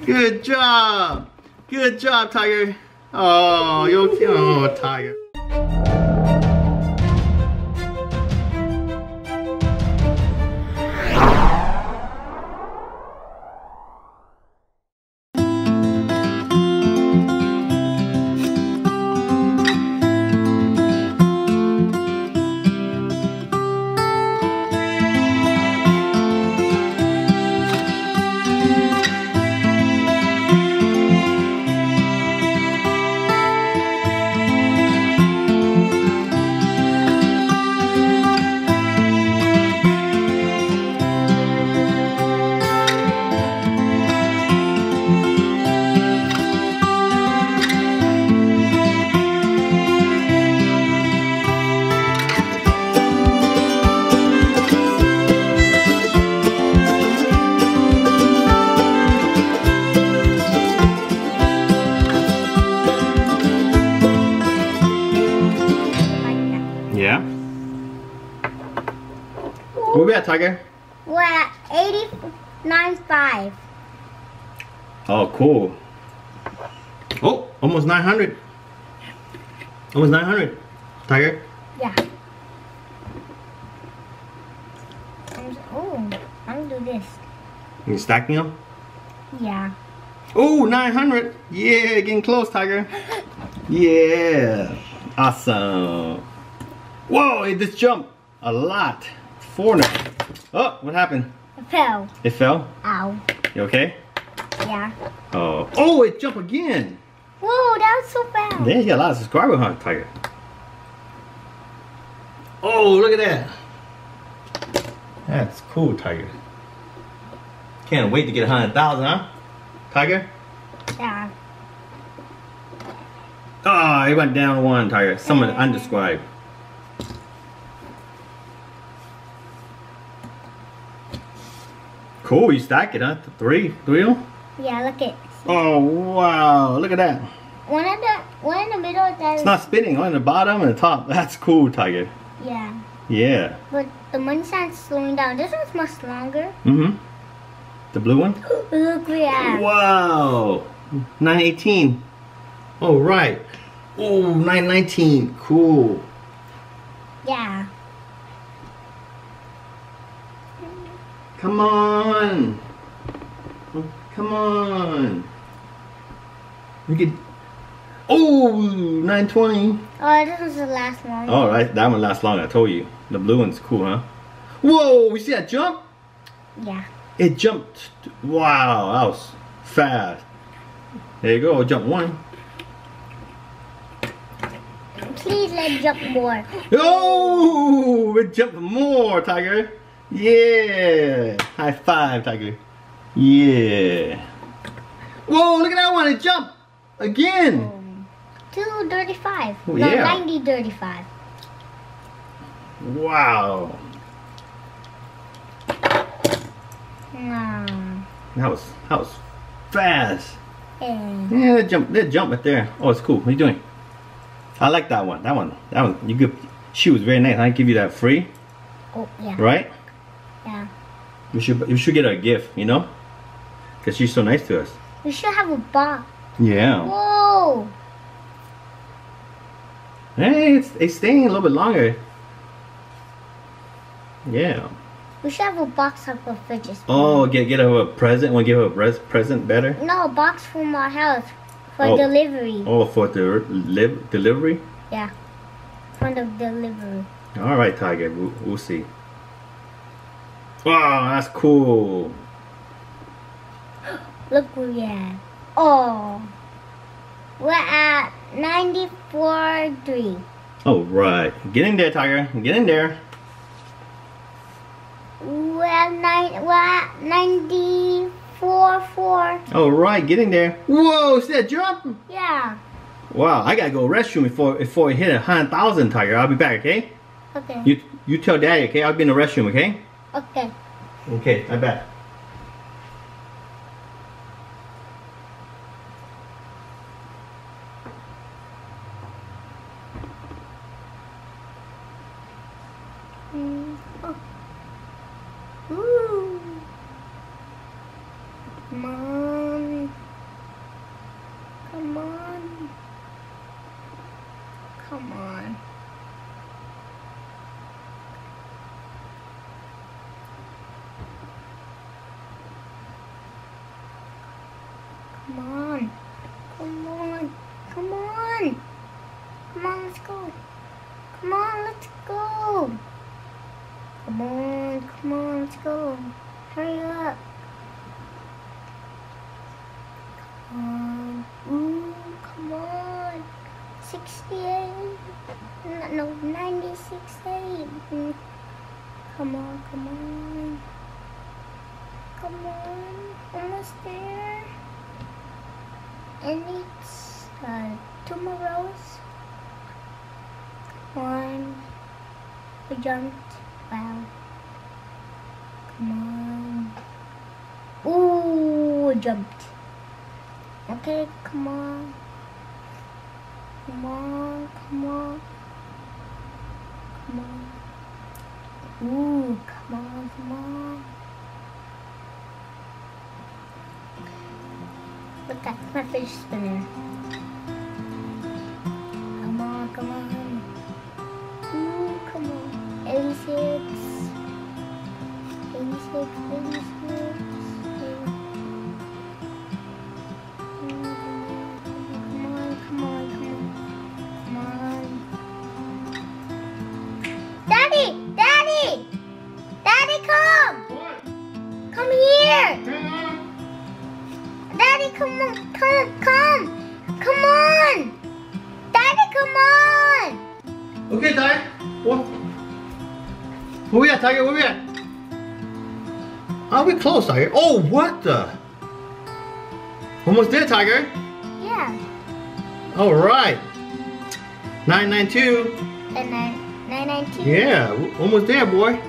Good job. Good job, Tiger. Oh, you okay? Oh, Tiger. Yeah. Where we at, Tiger? We're at 89.5. Oh, cool. Oh, almost 900. Almost 900. Tiger? Yeah. Oh, I'm gonna do this. You stacking them? Yeah. Oh, 900. Yeah, getting close, Tiger. Yeah. Awesome. Whoa, it just jumped a lot. 4 now. Oh, what happened? It fell. It fell? Ow. You okay? Yeah. Oh. Oh, it jumped again. Whoa, that was so fast. Yeah, you got a lot of subscribers, huh, Tiger? Oh, look at that. That's cool, Tiger. Can't wait to get 100,000, huh? Tiger? Yeah. Oh, it went down 1, Tiger. Someone undescribed. Cool, you stack it, huh? 3 of them? Yeah, look at. Oh, wow. Look at that. One in the middle of that. It's not spinning. On the bottom and the top. That's cool, Tiger. Yeah. Yeah. But the money sign's slowing down. This one's much longer. Mm-hmm. The blue one? Look, we have. Wow. 918. Oh, right. Oh, 919. Cool. Yeah. Come on. Come on. We could. Oh, 920. Oh, this was the last one. All right, that one lasts long. I told you. The blue one's cool, huh? Whoa, you see that jump? Yeah. It jumped. Wow, that was fast. There you go, jump 1. Please let it jump more. Oh, it jumped more, Tiger. Yeah. High 5, Tiger. Yeah. Whoa, look at that one. It jumped again. 235. Oh, No, yeah. 90.35. Wow. No. That was fast. Yeah. Yeah, that jump right there. Oh, it's cool. What are you doing? I like that one. That one. You good. She was very nice. I give you that free. Oh, yeah. Right? Yeah. You should get her a gift, you know? Because she's so nice to us. We should have a box. Yeah. Whoa. Hey, it's staying a little bit longer. Yeah. We should have a box of the fridges. Oh, get her a present. Want to give her a present better? No, a box from our house for Oh. delivery. Oh, for the delivery? Yeah. For the delivery. All right, Tiger. We'll see. Wow, that's cool. Look where we at. Oh. We're at 94.3. All right. Get in there, Tiger. Get in there. We're at 94.4. All right, get in there. Whoa, see that jump? Yeah. Wow, I gotta go restroom before it hit 100,000, Tiger. I'll be back, okay? Okay. You tell Daddy, okay? I'll be in the restroom, okay? Okay. Okay, I'm back. Oh. Ooh. Mom. Come on. Come on. Come on. Come on, let's go. Come on, let's go. Come on, let's go. Hurry up. Come on. Ooh, come on. 68. No, 96.8. Come on, come on. Come on. Almost there. And it's 2 more rows. Come on. We jumped. Wow. Come on. Ooh, jumped. Okay, come on. Come on, come on. Come on. Ooh, come on, come on. Look at my fish spinner. Come on, come on. Ooh, come on. 86. 86, 86. Daddy, come! What? Come here! Hang on. Daddy, come on! Come on! Daddy, come on! Okay, Tiger. What? Where we at, Tiger? Where we at? Are we close, Tiger? Oh, what the? Almost there, Tiger. Yeah. All right. 992. And 992. Yeah, almost there, boy.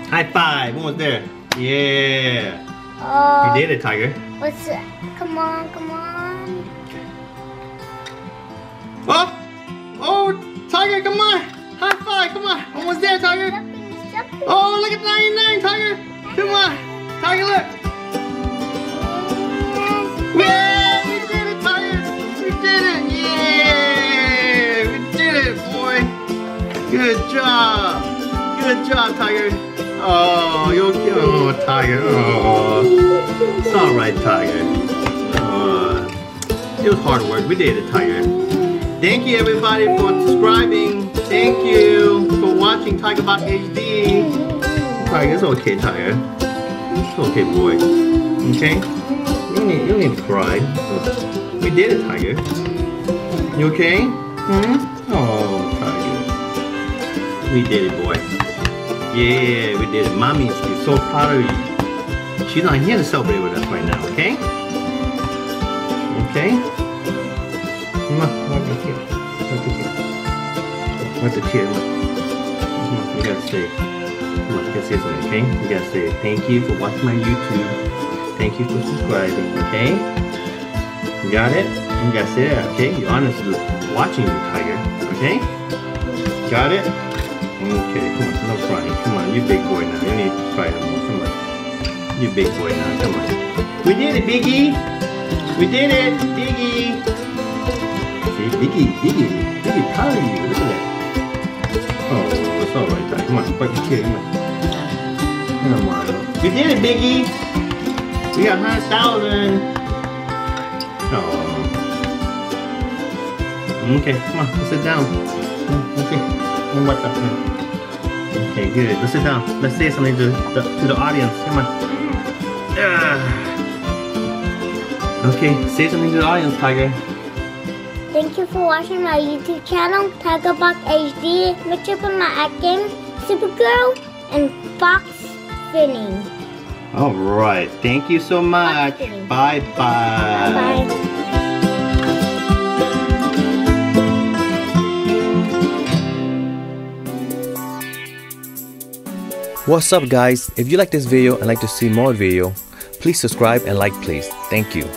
High five. Almost there. Yeah. You did it, Tiger. What's it? Come on, come on. Oh! Oh, Tiger, come on. High five. Come on. Almost there, Tiger. Jumping. Oh, look at 99, Tiger. Come on. Tiger, look. Yeah, we did it, Tiger. We did it. Yeah. We did it, boy. Good job. Good job, Tiger. Oh, you're okay. Oh, Tiger. Oh. It's all right, Tiger. It was hard work. We did it, Tiger. Thank you, everybody, for subscribing. Thank you for watching Tiger Box HD. Tiger, it's okay, Tiger. It's okay, boy. Okay? You don't need to cry. We did it, Tiger. You okay? Oh, Tiger. We did it, boy. Yeah, we did it. Mommy is so proud of you. She's not here to celebrate with us right now, okay? Okay? Come on, wipe the tear. Wipe the tear. Come on, we gotta say. Come on, you gotta say something, okay? You gotta say thank you for watching my YouTube. Thank you for subscribing, okay? You got it? You gotta say that, okay? You're honestly watching you, Tiger, okay? Got it? Okay, come on, no crying. Come on, you big boy now. You need to cry no more. Come on. You big boy now, come on. We did it, Biggie! We did it, Biggie! See, Biggie, proud of you. Look at that. Oh, it's alright, Tiger. Come on, wipe your tear. Come on. We did it, Biggie! We got 100,000. Oh. Okay, come on, let's sit down. Okay. What the? Okay, good. Let's sit down. Let's say something to the audience. Come on. Okay, say something to the audience, Tiger. Thank you for watching my YouTube channel, Tiger Box HD. Make sure to put my game, Supergirl, and Fox Spinning. All right. Thank you so much. Bye-bye. Bye-bye. What's up, guys? If you like this video and like to see more video, please subscribe and like, please. Thank you.